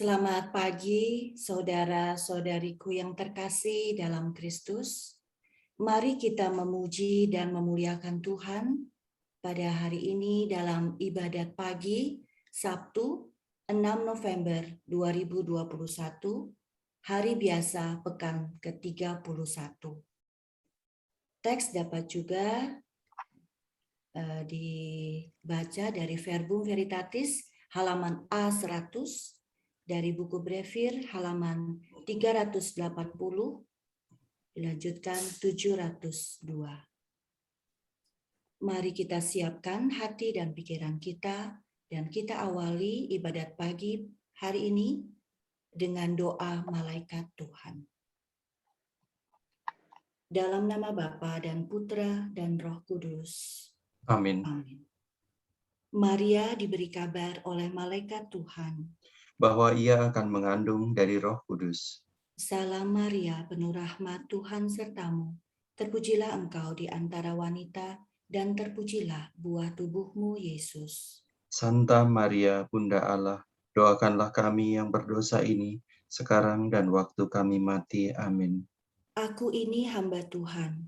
Selamat pagi, saudara-saudariku yang terkasih dalam Kristus. Mari kita memuji dan memuliakan Tuhan pada hari ini dalam ibadat pagi Sabtu 6 November 2021, hari biasa pekan ke-31. Teks dapat juga dibaca dari Verbum Veritatis halaman A100, dari buku Brevir halaman 380, dilanjutkan 702. Mari kita siapkan hati dan pikiran kita, dan kita awali ibadat pagi hari ini dengan doa malaikat Tuhan. Dalam nama Bapa dan Putra dan Roh Kudus. Amin. Amin. Maria diberi kabar oleh malaikat Tuhan Bahwa ia akan mengandung dari Roh Kudus. Salam Maria, penuh rahmat, Tuhan sertamu. Terpujilah engkau di antara wanita, dan terpujilah buah tubuhmu, Yesus. Santa Maria, Bunda Allah, doakanlah kami yang berdosa ini, sekarang dan waktu kami mati. Amin. Aku ini hamba Tuhan.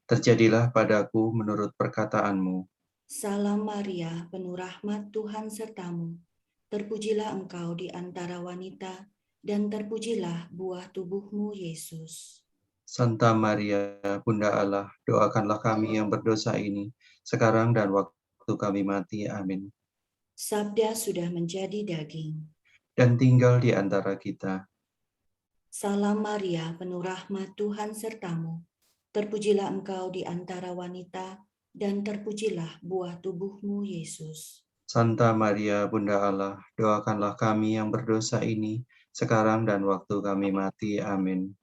Terjadilah padaku menurut perkataanmu. Salam Maria, penuh rahmat, Tuhan sertamu. Terpujilah engkau di antara wanita, dan terpujilah buah tubuhmu, Yesus. Santa Maria, Bunda Allah, doakanlah kami yang berdosa ini, sekarang dan waktu kami mati. Amin. Sabda sudah menjadi daging. Dan tinggal di antara kita. Salam Maria, penuh rahmat, Tuhan sertamu. Terpujilah engkau di antara wanita, dan terpujilah buah tubuhmu, Yesus. Santa Maria, Bunda Allah, doakanlah kami yang berdosa ini, sekarang dan waktu kami mati. Amin.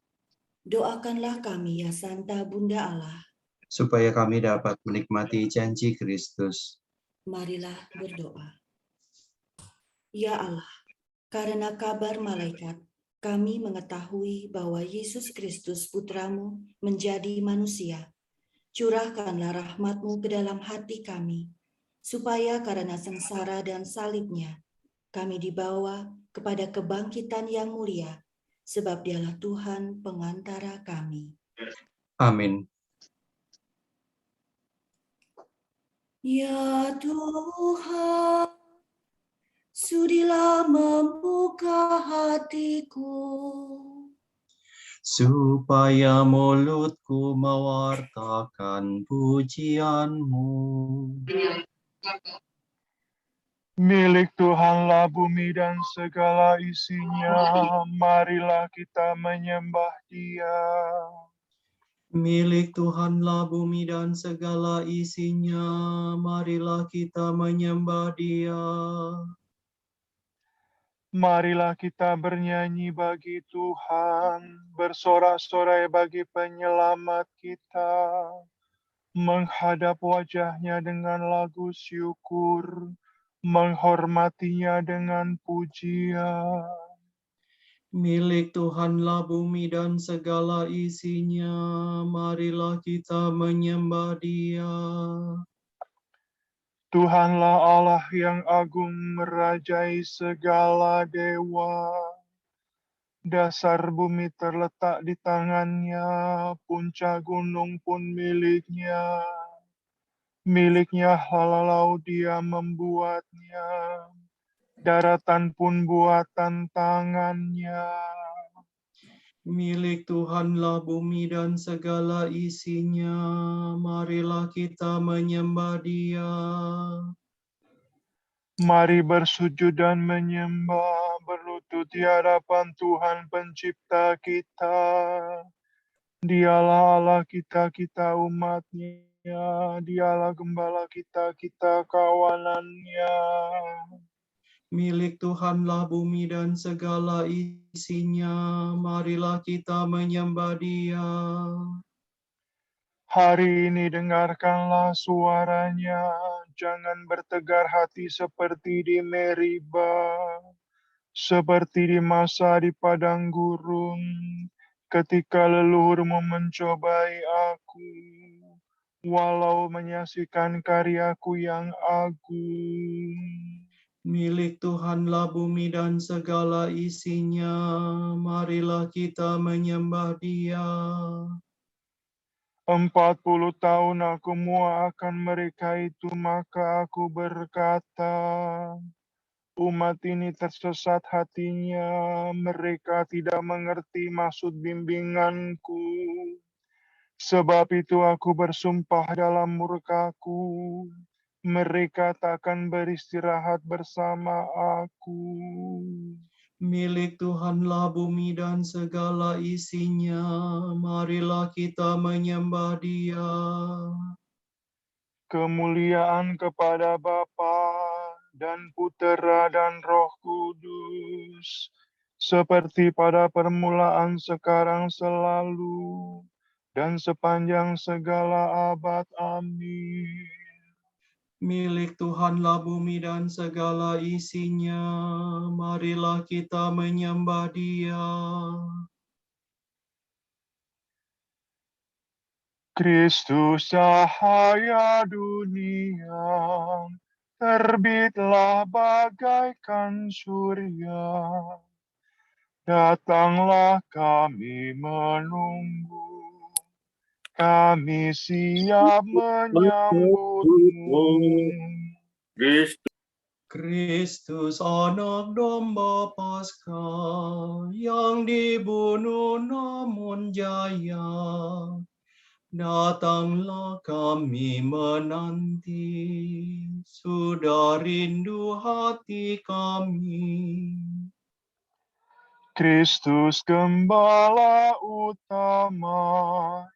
Doakanlah kami, ya Santa Bunda Allah. Supaya kami dapat menikmati janji Kristus. Marilah berdoa. Ya Allah, karena kabar malaikat, kami mengetahui bahwa Yesus Kristus Putramu menjadi manusia. Curahkanlah rahmat-Mu ke dalam hati kami, supaya karena sengsara dan salibnya, kami dibawa kepada kebangkitan yang mulia, sebab Dialah Tuhan pengantara kami. Amin. Ya Tuhan, sudilah membuka hatiku, Supaya mulutku mewartakan pujian-Mu. Milik Tuhanlah bumi dan segala isinya, marilah kita menyembah Dia. Milik Tuhanlah bumi dan segala isinya, marilah kita menyembah Dia. Marilah kita bernyanyi bagi Tuhan, bersorak-sorai bagi penyelamat kita, menghadap wajah-Nya dengan lagu syukur, menghormatinya dengan pujian. Milik Tuhanlah bumi dan segala isinya, marilah kita menyembah Dia. Tuhanlah Allah yang agung merajai segala dewa. Dasar bumi terletak di tangan-Nya, puncak gunung pun milik-Nya. Milik-Nya halau Dia membuatnya, daratan pun buatan tangan-Nya. Milik Tuhanlah bumi dan segala isinya, marilah kita menyembah Dia. Mari bersujud dan menyembah, berlutut di hadapan Tuhan pencipta kita. Dialah Allah kita, kita umat-Nya. Dialah gembala kita, kita kawanan-Nya. Milik Tuhanlah bumi dan segala isinya, marilah kita menyembah Dia. Hari ini dengarkanlah suaranya, jangan bertegar hati seperti di Meriba, seperti di masa di padang gurun, ketika leluhurmu mencobai aku, walau menyaksikan karyaku yang agung. Milik Tuhanlah bumi dan segala isinya, marilah kita menyembah Dia. 40 tahun aku muakan mereka itu, maka aku berkata, umat ini tersesat hatinya, mereka tidak mengerti maksud bimbinganku. Sebab itu aku bersumpah dalam murkaku, mereka takkan beristirahat bersama aku. Milik Tuhanlah bumi dan segala isinya, marilah kita menyembah Dia. Kemuliaan kepada Bapa dan Putera dan Roh Kudus, seperti pada permulaan, sekarang, selalu, dan sepanjang segala abad. Amin. Milik Tuhanlah bumi dan segala isinya, marilah kita menyembah Dia. Kristus cahaya dunia, terbitlah bagaikan surya. Datanglah kami menunggu, kami siap menyambutmu. Kristus anak domba Paskah yang dibunuh namun jaya. Datanglah kami menanti, sudah rindu hati kami. Kristus gembala utama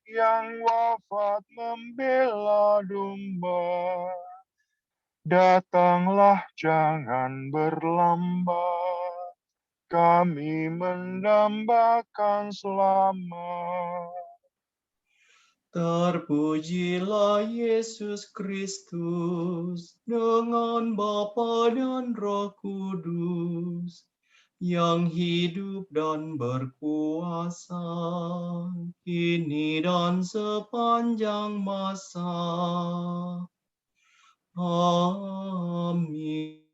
yang wafat membela domba. Datanglah, jangan berlambat, kami mendambakan selamat. Terpujilah Yesus Kristus dengan Bapa dan Roh Kudus, yang hidup dan berkuasa kini dan sepanjang masa. Amin.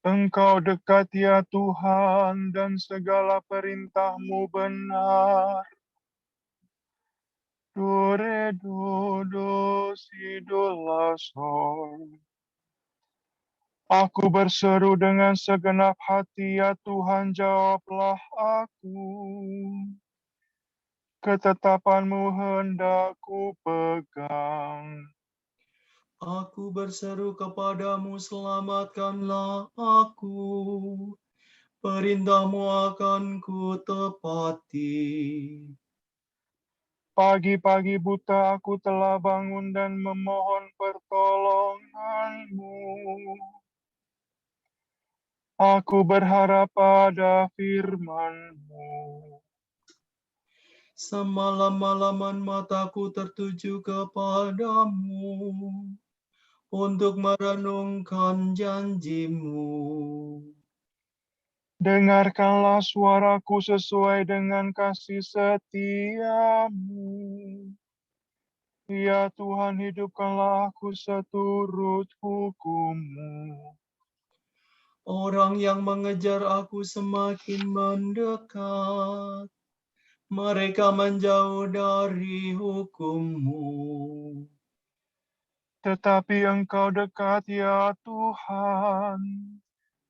Engkau dekat ya Tuhan, dan segala perintah-Mu benar. Do, re, do, si, do, la, sol. Aku berseru dengan segenap hati, ya Tuhan, jawablah aku. Ketetapan-Mu hendak ku pegang. Aku berseru kepadamu, selamatkanlah aku. Perintah-Mu akan ku tepati. Pagi-pagi buta aku telah bangun dan memohon pertolongan-Mu. Aku berharap pada firman-Mu. Semalam-malaman mataku tertuju kepadamu, untuk merenungkan janji-Mu. Dengarkanlah suaraku sesuai dengan kasih setia-Mu. Ya Tuhan, hidupkanlah aku seturut hukum-Mu. Orang yang mengejar aku semakin mendekat, mereka menjauh dari hukum-Mu. Tetapi Engkau dekat ya Tuhan,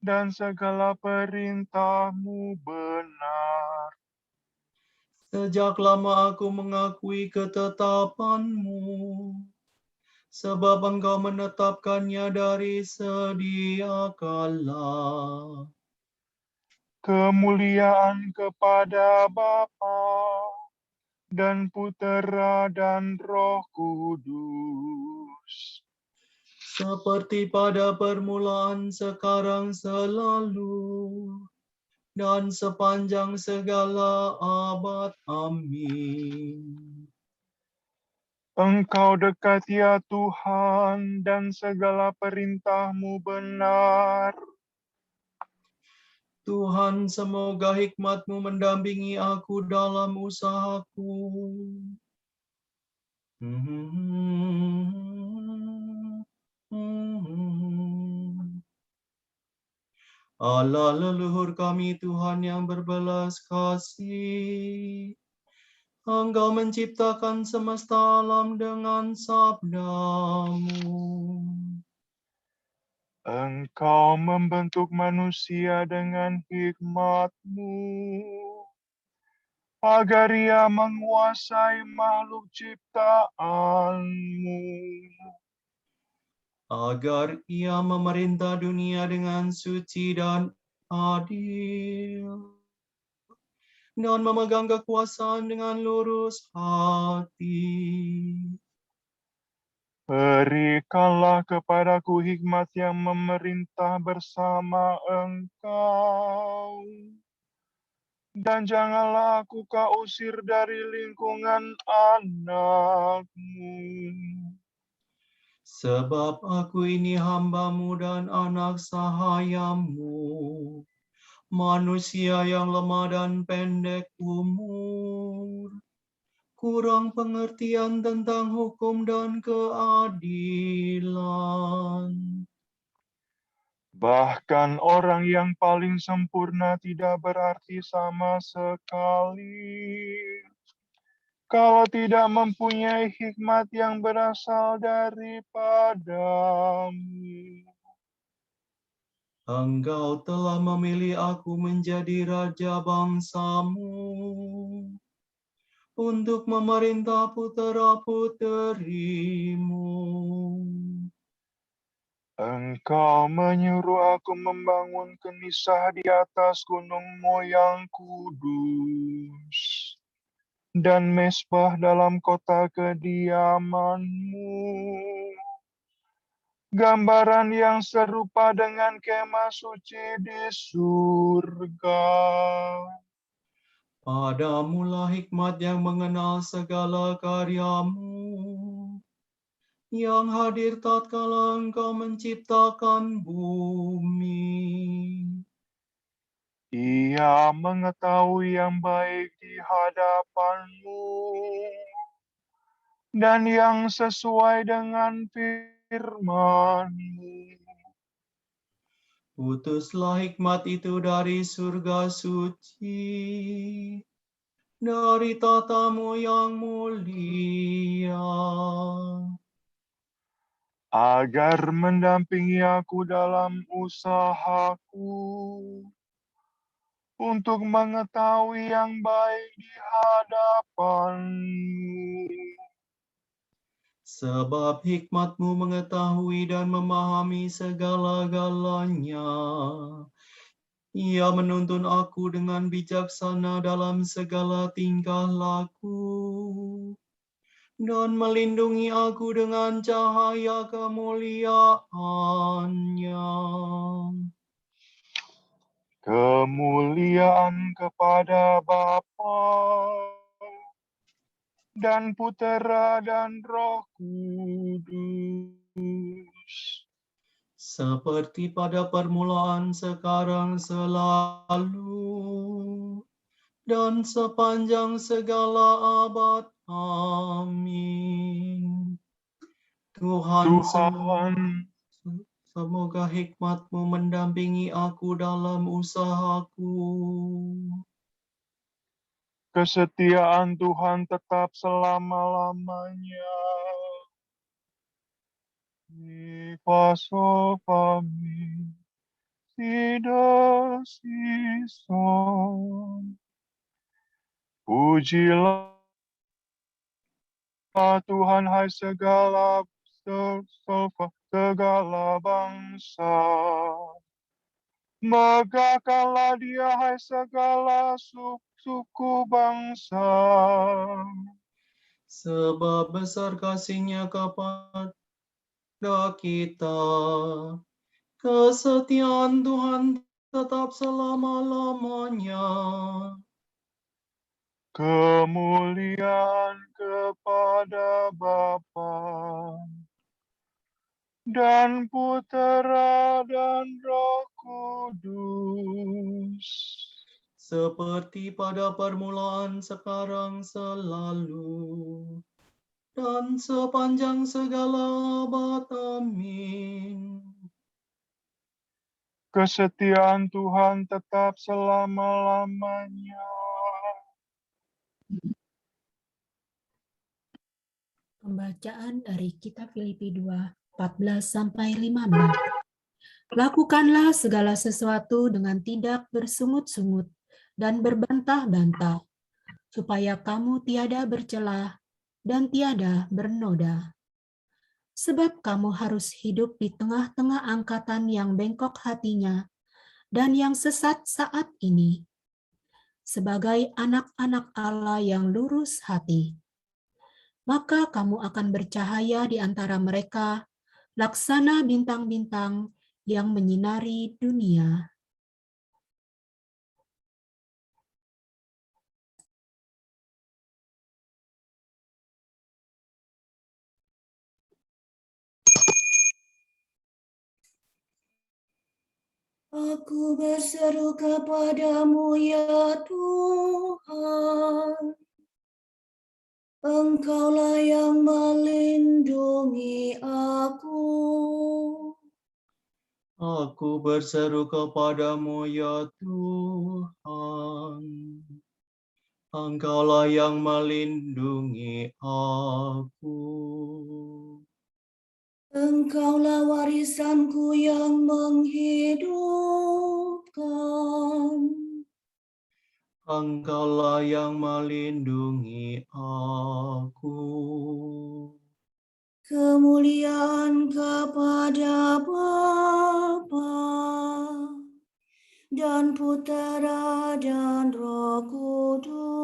dan segala perintah-Mu benar. Sejak lama aku mengakui ketetapan-Mu, sebab Engkau menetapkannya dari sedia kala. Kemuliaan kepada Bapa dan Putera dan Roh Kudus. Seperti pada permulaan, sekarang, selalu, dan sepanjang segala abad. Amin. Engkau dekat ya Tuhan, dan segala perintah-Mu benar. Tuhan, semoga hikmat-Mu mendampingi aku dalam usahaku. Allah leluhur kami, Tuhan yang berbelas kasih. Engkau menciptakan semesta alam dengan sabda-Mu. Engkau membentuk manusia dengan hikmat-Mu, agar ia menguasai makhluk ciptaan-Mu. Agar ia memerintah dunia dengan suci dan adil, dan memegang kekuasaan dengan lurus hati. Berikanlah kepadaku hikmat yang memerintah bersama Engkau. Dan janganlah aku kau usir dari lingkungan anak-Mu. Sebab aku ini hamba-Mu dan anak sahaya-Mu, manusia yang lemah dan pendek umur, kurang pengertian tentang hukum dan keadilan. Bahkan orang yang paling sempurna tidak berarti sama sekali kalau tidak mempunyai hikmat yang berasal daripadamu. Engkau telah memilih aku menjadi raja bangsa-Mu, untuk memerintah putera-puterimu. Engkau menyuruh aku membangun kenisah di atas gunungmu yang kudus, dan mesbah dalam kota kediamanmu. Gambaran yang serupa dengan kemah suci di surga. Padamulah hikmat yang mengenal segala karya-Mu, yang hadir tatkala Engkau menciptakan bumi. Ia mengetahui yang baik di hadapan-Mu, dan yang sesuai dengan firman-Mu. Putuslah hikmat itu dari surga suci, dari tata-Mu yang mulia, Agar mendampingi aku dalam usahaku untuk mengetahui yang baik di hadapan-Mu. sebab hikmat-Mu mengetahui dan memahami segala-galanya. Ia menuntun aku dengan bijaksana dalam segala tingkah laku, dan melindungi aku dengan cahaya kemuliaan-Nya. Kemuliaan kepada Bapa dan Putera dan Roh Kudus, Seperti pada permulaan, sekarang, selalu, dan sepanjang segala abad. Amin. Tuhan, Tuhan, semoga hikmat-Mu mendampingi aku dalam usahaku. kesetiaan Tuhan tetap selama-lamanya. Ipasopami, sidosison. Pujilah Tuhan, hai segala bangsa. Megahkanlah Dia, hai segala suku bangsa. Sebab besar kasih-Nya kepada kita, kesetiaan Tuhan tetap selama-lamanya. Kemuliaan kepada Bapa dan Putera dan Roh Kudus, Seperti pada permulaan, sekarang, selalu, dan sepanjang segala abad. Amin. Kesetiaan Tuhan tetap selama-lamanya. Pembacaan dari kitab Filipi 2, 14-15. Lakukanlah segala sesuatu dengan tidak bersungut-sungut dan berbantah-bantah, supaya kamu tiada bercelah dan tiada bernoda. Sebab kamu harus hidup di tengah-tengah angkatan yang bengkok hatinya dan yang sesat saat ini, sebagai anak-anak Allah yang lurus hati. Maka kamu akan bercahaya di antara mereka, laksana bintang-bintang yang menyinari dunia. Aku berseru kepadamu ya Tuhan. Engkaulah yang melindungi aku. Aku berseru kepadamu ya Tuhan. Engkaulah yang melindungi aku. Engkaulah warisanku yang menghidupkan. Engkaulah yang melindungi aku. Kemuliaan kepada Bapa dan Putera dan Roh Kudus.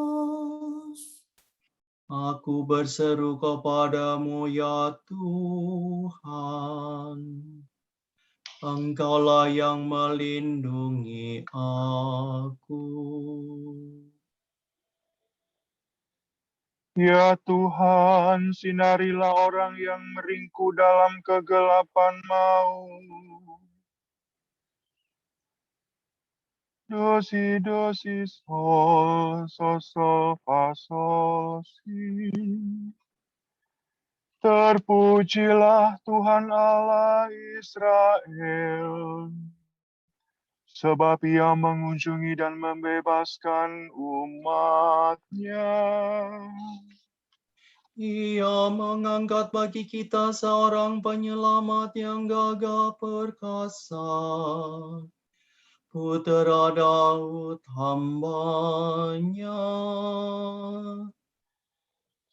Aku berseru kepadamu ya Tuhan. Engkaulah yang melindungi aku. Ya Tuhan, sinarilah orang yang meringkuk dalam kegelapan maut. Dosi sol, fa sol, si. Terpujilah Tuhan Allah Israel, sebab Ia mengunjungi dan membebaskan umat-Nya. Ia mengangkat bagi kita seorang penyelamat yang gagah perkasa, Putera Daud hamba-Nya.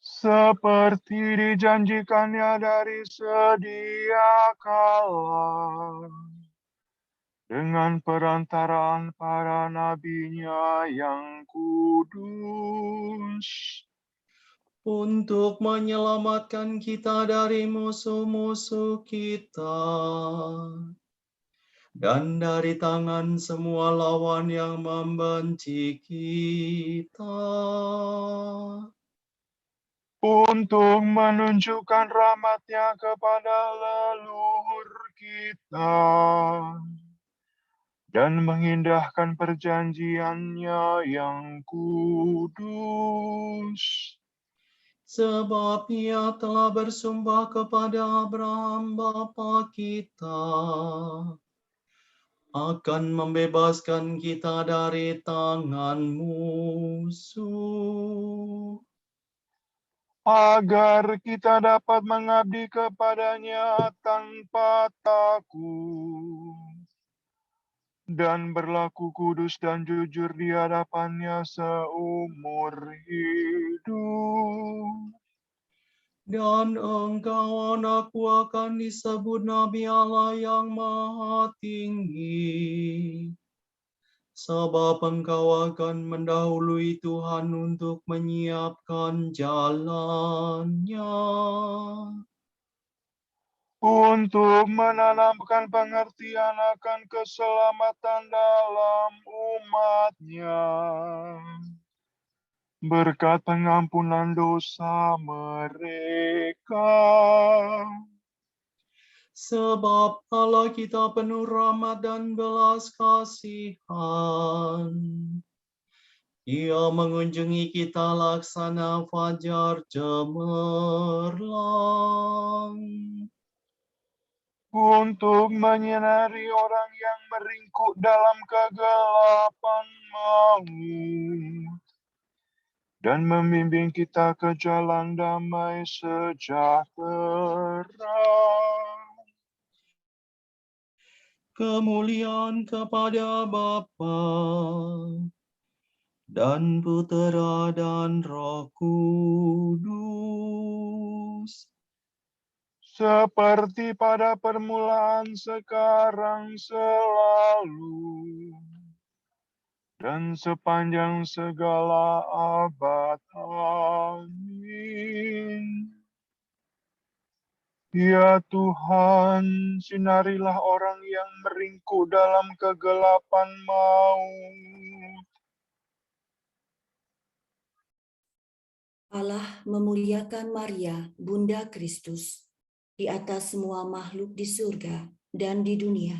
Seperti dijanjikannya dari sedia kala, dengan perantaraan para nabi-Nya yang kudus, Untuk menyelamatkan kita dari musuh-musuh kita dan dari tangan semua lawan yang membenci kita, untuk menunjukkan rahmat-Nya kepada leluhur kita, dan mengindahkan perjanjian-Nya yang kudus. sebab Ia telah bersumpah kepada Abraham bapa kita akan membebaskan kita dari tangan musuh, agar kita dapat mengabdi kepada-Nya tanpa takut, dan berlaku kudus dan jujur di hadapan-Nya seumur hidup. dan engkau anakku akan disebut Nabi Allah yang Maha Tinggi, sebab engkau akan mendahului Tuhan untuk menyiapkan jalan-Nya, Untuk menanamkan pengertian akan keselamatan dalam umat-Nya, berkat pengampunan dosa mereka. sebab Allah kita penuh rahmat dan belas kasihan. Ia mengunjungi kita laksana fajar cemerlang. untuk menyinari orang yang meringkuk dalam kegelapan maut, dan membimbing kita ke jalan damai sejahtera. Kemuliaan kepada Bapa dan Putera dan Roh Kudus, Seperti pada permulaan, sekarang, selalu, dan sepanjang segala abad. Amin. Ya Tuhan, sinarilah orang yang meringkuk dalam kegelapan maut. Allah memuliakan Maria, Bunda Kristus, di atas semua makhluk di surga dan di dunia.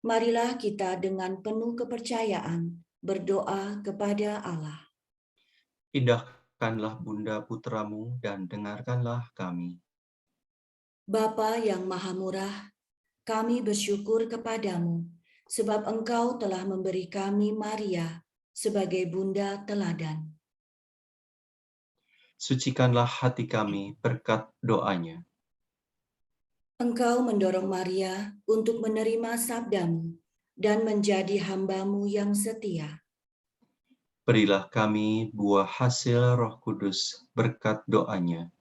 Marilah kita dengan penuh kepercayaan berdoa kepada Allah. indahkanlah Bunda putramu dan dengarkanlah kami. Bapa yang Maha Murah, kami bersyukur kepadamu sebab Engkau telah memberi kami Maria sebagai bunda teladan. Sucikanlah hati kami berkat doanya. Engkau mendorong Maria untuk menerima sabdamu dan menjadi hambamu yang setia. Berilah kami buah hasil Roh Kudus berkat doanya.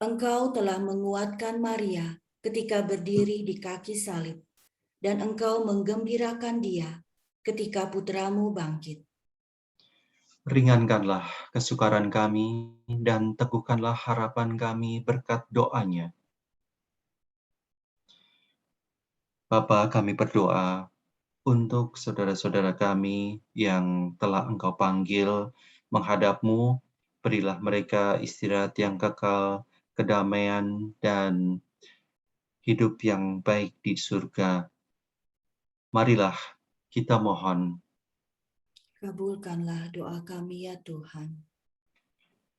Engkau telah menguatkan Maria ketika berdiri di kaki salib, dan Engkau menggembirakan dia ketika putramu bangkit. Ringankanlah kesukaran kami dan teguhkanlah harapan kami berkat doanya. Bapa, kami berdoa untuk saudara-saudara kami yang telah Engkau panggil menghadap-Mu. Berilah mereka istirahat yang kekal, kedamaian, dan hidup yang baik di surga. Marilah kita mohon Kabulkanlah doa kami ya Tuhan.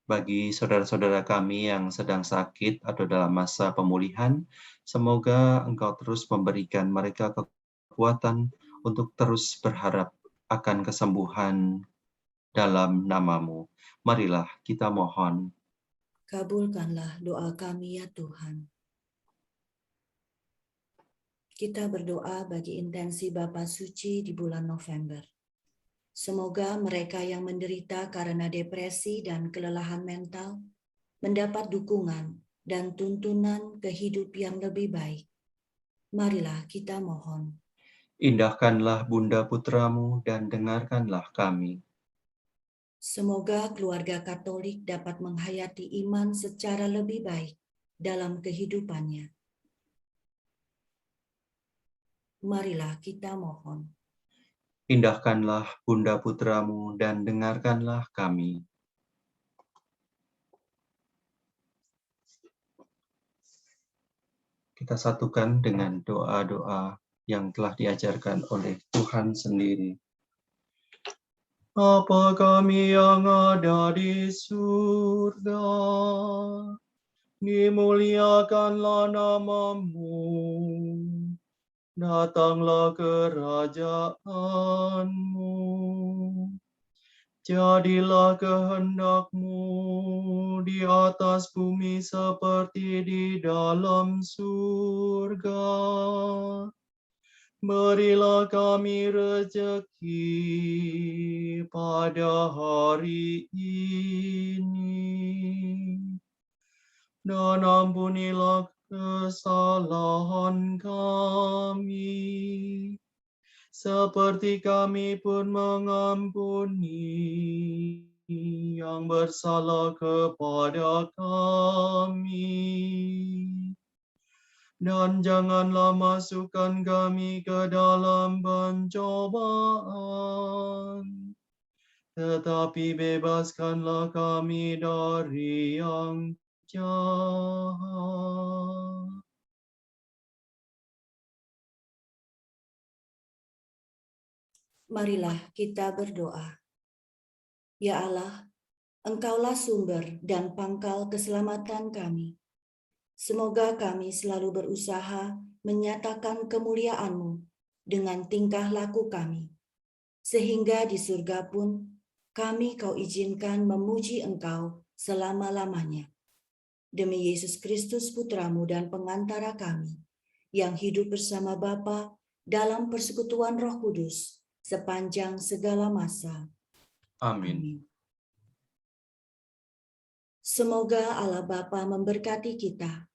bagi saudara-saudara kami yang sedang sakit atau dalam masa pemulihan, semoga Engkau terus memberikan mereka kekuatan untuk terus berharap akan kesembuhan dalam nama-Mu. Marilah kita mohon. Kabulkanlah doa kami ya Tuhan. Kita berdoa bagi intensi Bapa Suci di bulan November. Semoga mereka yang menderita karena depresi dan kelelahan mental mendapat dukungan dan tuntunan ke hidup yang lebih baik. Marilah kita mohon. Indahkanlah Bunda Putramu dan dengarkanlah kami. Semoga keluarga Katolik dapat menghayati iman secara lebih baik dalam kehidupannya. Marilah kita mohon. Indahkanlah Bunda Putramu dan dengarkanlah kami. Kita satukan dengan doa-doa yang telah diajarkan oleh Tuhan sendiri. Bapa kami yang ada di surga, dimuliakanlah nama-Mu. Datanglah kerajaan-Mu. Jadilah kehendak-Mu di atas bumi seperti di dalam surga. Berilah kami rezeki pada hari ini, dan ampunilah kesalahan kami, seperti kami pun mengampuni yang bersalah kepada kami. Dan janganlah masukkan kami ke dalam pencobaan, tetapi bebaskanlah kami dari yang jahat. Marilah kita berdoa. Ya Allah, Engkaulah sumber dan pangkal keselamatan kami. Semoga kami selalu berusaha menyatakan kemuliaan-Mu dengan tingkah laku kami, sehingga di surga pun kami Kau izinkan memuji Engkau selama-lamanya. Demi Yesus Kristus Putra-Mu dan pengantara kami, yang hidup bersama Bapa dalam persekutuan Roh Kudus sepanjang segala masa. Amin. Amin. Semoga Allah Bapa memberkati kita.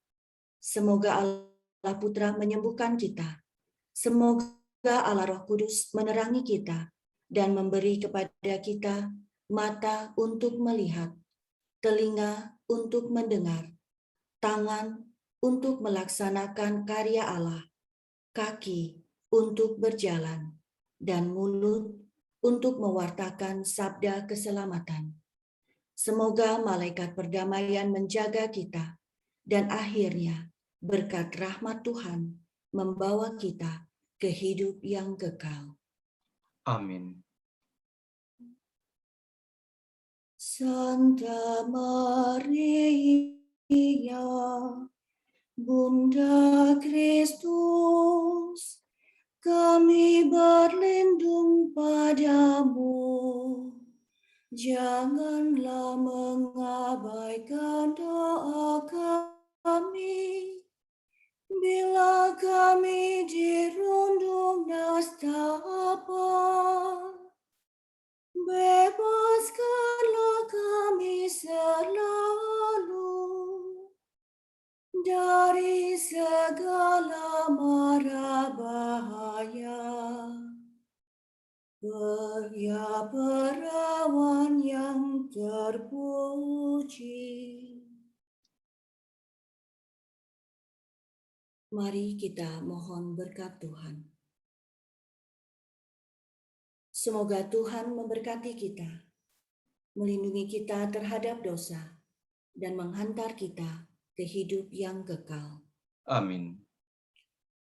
Semoga Allah Putra menyembuhkan kita. Semoga Allah Roh Kudus menerangi kita dan memberi kepada kita mata untuk melihat, telinga untuk mendengar, tangan untuk melaksanakan karya Allah, kaki untuk berjalan, dan mulut untuk mewartakan sabda keselamatan. Semoga malaikat perdamaian menjaga kita, dan akhirnya berkat rahmat Tuhan membawa kita ke hidup yang kekal. Amin. Santa Maria, Bunda Kristus, kami berlindung padamu. Janganlah mengabaikan doa kami, bila kami dirundung nestapa. Bebaskanlah kami selalu dari segala mara bahaya. Ya perawan yang terpuji. Mari kita mohon berkat Tuhan. Semoga Tuhan memberkati kita, melindungi kita terhadap dosa, dan menghantar kita ke hidup yang kekal. Amin.